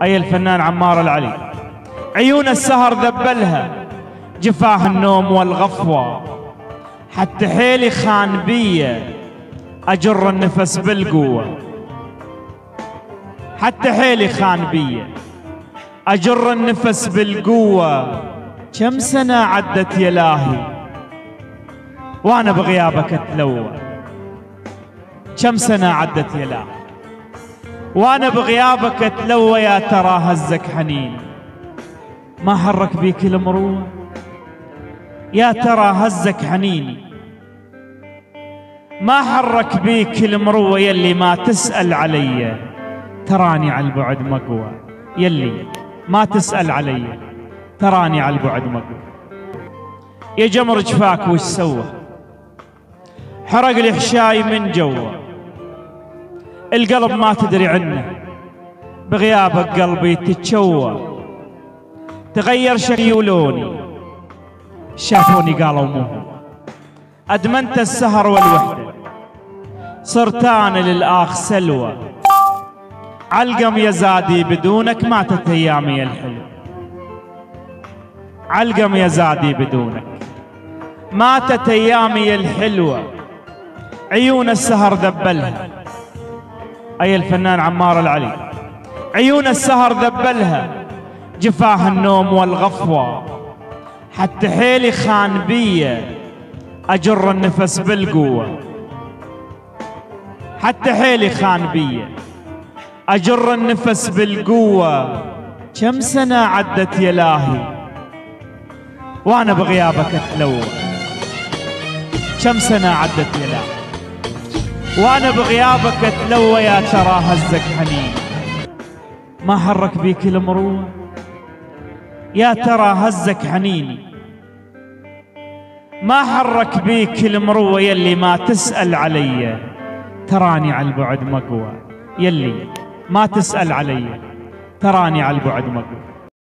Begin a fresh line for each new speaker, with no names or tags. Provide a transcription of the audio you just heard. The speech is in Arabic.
أي الفنان عمار العلي. عيون السهر ذبلها جفاه النوم والغفوة، حتى حيلي خان بيه أجر النفس بالقوة، حتى حيلي خان بيه أجر النفس بالقوة. كم سنة عدت يا إلهي وأنا بغيابك أتلوى، كم سنة عدت يا إلهي وأنا بغيابك أتلوى. يا ترى هزك حنين ما حرك بيك المروة، يا ترى هزك حنيني ما حرك بيك المروة. يلي ما تسأل علي تراني على البعد مقوى، يلي ما تسأل علي تراني على البعد مقوى. يا جمر جفاك وش سوى حرق لي حشاي من جوا، القلب ما تدري عنه بغيابك قلبي تتشوى. تغير شكلي ولوني شافوني قالوا مو هو، أدمنت السهر والوحدة صرت أنا للآخ سلوى. علقم يا زادي بدونك ماتت أيامي الحلوة، علقم يا زادي بدونك ماتت أيامي الحلوة. عيون السهر ذبلها أي الفنان عمار العلي. عيون السهر ذبلها جفاه النوم والغفوة، حتى حيلي خان بيه أجر النفس بالقوة، حتى حيلي خان بيه أجر النفس بالقوة. كم سنة عدت يا إلهي وأنا بغيابك أتلوى، كم سنة عدت يا إلهي وأنا بغيابك أتلوى. يا ترى هزك حنين ما حرك بيك المروة، يا ترى هزك حنيني ما حرك بيك المروة. يلي ما تسأل علي تراني على البعد مقوى، يلي ما تسأل علي تراني على البعد مقوى.